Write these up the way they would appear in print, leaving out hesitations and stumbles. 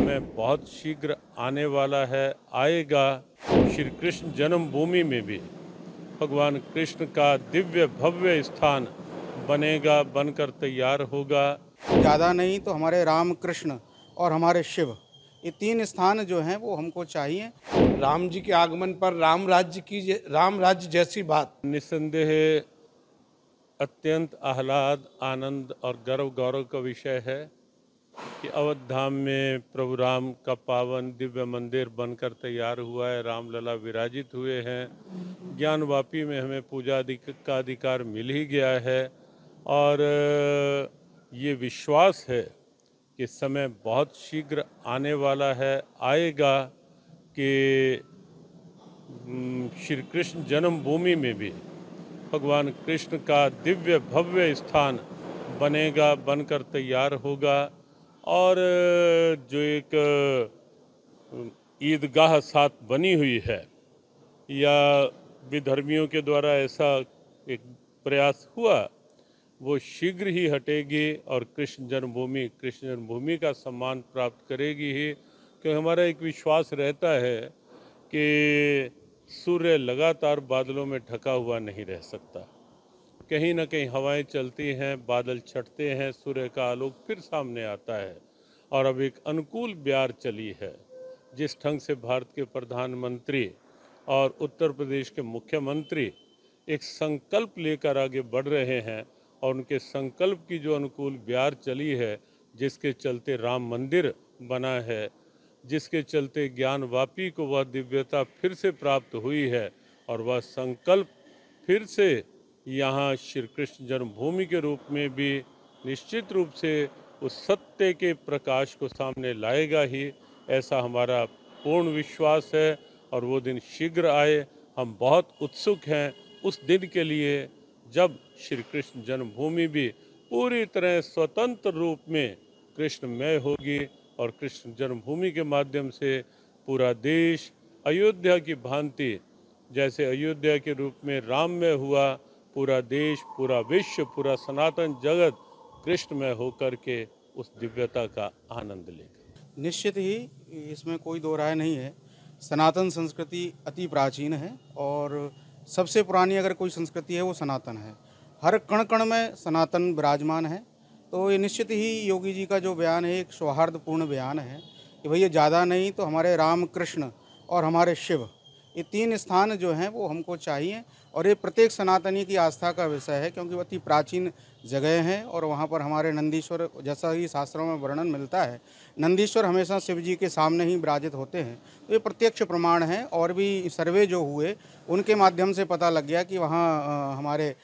समय बहुत शीघ्र आने वाला है, आएगा। श्री कृष्ण जन्मभूमि में भी भगवान कृष्ण का दिव्य भव्य स्थान बनेगा, बनकर तैयार होगा। ज़्यादा नहीं तो हमारे राम कृष्ण और हमारे शिव, ये 3 स्थान जो हैं वो हमको चाहिए। राम जी के आगमन पर राम राज्य जैसी बात निस्संदेह अत्यंत आह्लाद, आनंद और गर्व गौरव का विषय है कि अवध धाम में प्रभु राम का पावन दिव्य मंदिर बनकर तैयार हुआ है। रामलला विराजित हुए हैं। ज्ञानवापी में हमें पूजा का अधिकार मिल ही गया है और ये विश्वास है कि समय बहुत शीघ्र आने वाला है, आएगा कि श्री कृष्ण जन्मभूमि में भी भगवान कृष्ण का दिव्य भव्य स्थान बनेगा, बनकर तैयार होगा। और जो एक ईदगाह साथ बनी हुई है या विधर्मियों के द्वारा ऐसा एक प्रयास हुआ, वो शीघ्र ही हटेगी और कृष्ण जन्मभूमि का सम्मान प्राप्त करेगी ही। क्योंकि हमारा एक विश्वास रहता है कि सूर्य लगातार बादलों में ढका हुआ नहीं रह सकता। कहीं ना कहीं हवाएं चलती हैं, बादल छटते हैं, सूर्य का आलोक फिर सामने आता है। और अब एक अनुकूल ब्यार चली है। जिस ढंग से भारत के प्रधानमंत्री और उत्तर प्रदेश के मुख्यमंत्री एक संकल्प लेकर आगे बढ़ रहे हैं और उनके संकल्प की जो अनुकूल ब्यार चली है, जिसके चलते राम मंदिर बना है, जिसके चलते ज्ञानवापी को वह दिव्यता फिर से प्राप्त हुई है और वह संकल्प फिर से यहाँ श्री कृष्ण जन्मभूमि के रूप में भी निश्चित रूप से उस सत्य के प्रकाश को सामने लाएगा ही, ऐसा हमारा पूर्ण विश्वास है। और वो दिन शीघ्र आए, हम बहुत उत्सुक हैं उस दिन के लिए जब श्री कृष्ण जन्मभूमि भी पूरी तरह स्वतंत्र रूप में कृष्णमय होगी और कृष्ण जन्मभूमि के माध्यम से पूरा देश अयोध्या की भांति, जैसे अयोध्या के रूप में राममय हुआ, पूरा देश, पूरा विश्व, पूरा सनातन जगत कृष्णमय होकर के उस दिव्यता का आनंद लेगा। निश्चित ही इसमें कोई दो राय नहीं है। सनातन संस्कृति अति प्राचीन है और सबसे पुरानी अगर कोई संस्कृति है वो सनातन है। हर कण कण में सनातन विराजमान है। तो ये निश्चित ही योगी जी का जो बयान है एक सौहार्दपूर्ण बयान है कि भैया ज़्यादा नहीं तो हमारे राम कृष्ण और हमारे शिव, ये 3 स्थान जो हैं वो हमको चाहिए। और ये प्रत्येक सनातनी की आस्था का विषय है क्योंकि वो अति प्राचीन जगह हैं और वहाँ पर हमारे नंदीश्वर, जैसा ही शास्त्रों में वर्णन मिलता है, नंदीश्वर हमेशा शिव जी के सामने ही विराजित होते हैं। तो ये प्रत्यक्ष प्रमाण है और भी सर्वे जो हुए उनके माध्यम से पता लग गया कि वहाँ हमारे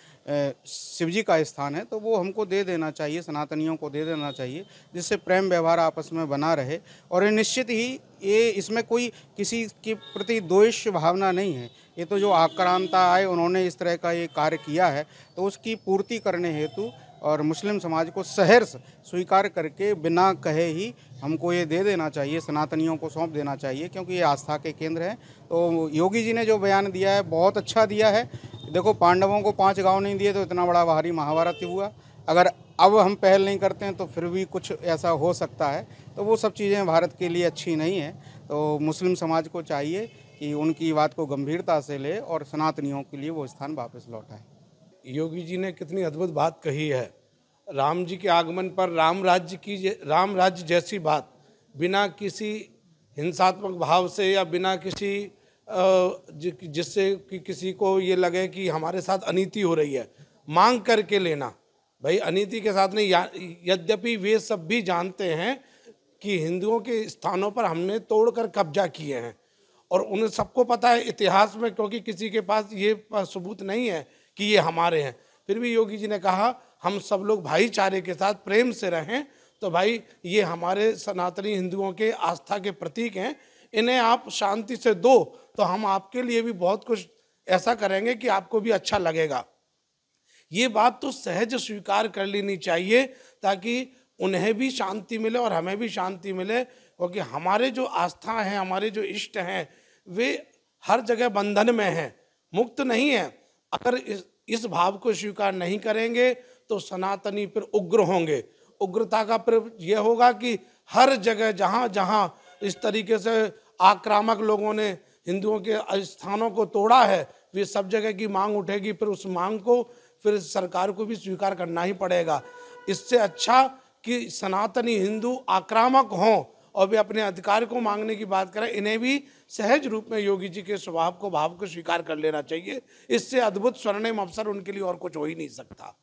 शिव जी का स्थान है। तो वो हमको दे देना चाहिए, सनातनियों को दे देना चाहिए, जिससे प्रेम व्यवहार आपस में बना रहे। और ये निश्चित ही ये इसमें कोई किसी के प्रति द्वेष भावना नहीं है। ये तो जो आक्रांता आए उन्होंने इस तरह का ये कार्य किया है, तो उसकी पूर्ति करने हेतु और मुस्लिम समाज को सहर्ष स्वीकार करके बिना कहे ही हमको ये दे देना चाहिए, सनातनियों को सौंप देना चाहिए, क्योंकि ये आस्था के केंद्र हैं। तो योगी जी ने जो बयान दिया है बहुत अच्छा दिया है। देखो, पांडवों को 5 गांव नहीं दिए तो इतना बड़ा भारी महाभारत हुआ। अगर अब हम पहल नहीं करते हैं तो फिर भी कुछ ऐसा हो सकता है। तो वो सब चीज़ें भारत के लिए अच्छी नहीं है। तो मुस्लिम समाज को चाहिए कि उनकी बात को गंभीरता से ले और सनातनियों के लिए वो स्थान वापस लौटाए। योगी जी ने कितनी अद्भुत बात कही है। राम जी के आगमन पर राम राज्य जैसी बात, बिना किसी हिंसात्मक भाव से या बिना किसी जिससे कि किसी को ये लगे कि हमारे साथ अनीति हो रही है, मांग करके लेना। भाई अनीति के साथ नहीं, यद्यपि वे सब भी जानते हैं कि हिंदुओं के स्थानों पर हमने तोड़कर कब्जा किए हैं और उन्हें सबको पता है इतिहास में, क्योंकि किसी के पास ये सबूत नहीं है कि ये हमारे हैं। फिर भी योगी जी ने कहा हम सब लोग भाईचारे के साथ प्रेम से रहें। तो भाई ये हमारे सनातनी हिंदुओं के आस्था के प्रतीक हैं, इन्हें आप शांति से दो तो हम आपके लिए भी बहुत कुछ ऐसा करेंगे कि आपको भी अच्छा लगेगा। ये बात तो सहज स्वीकार कर लेनी चाहिए ताकि उन्हें भी शांति मिले और हमें भी शांति मिले। क्योंकि हमारे जो आस्था हैं, हमारे जो इष्ट हैं, वे हर जगह बंधन में हैं, मुक्त नहीं है। अगर इस भाव को स्वीकार नहीं करेंगे तो सनातनी फिर उग्र होंगे। उग्रता का फिर यह होगा कि हर जगह जहाँ जहाँ इस तरीके से आक्रामक लोगों ने हिंदुओं के स्थानों को तोड़ा है, वे सब जगह की मांग उठेगी, फिर उस मांग को फिर सरकार को भी स्वीकार करना ही पड़ेगा। इससे अच्छा कि सनातनी हिंदू आक्रामक हों और वे अपने अधिकार को मांगने की बात करें, इन्हें भी सहज रूप में योगी जी के स्वभाव को, भाव को स्वीकार कर लेना चाहिए। इससे अद्भुत स्वर्णिम अवसर उनके लिए और कुछ हो ही नहीं सकता।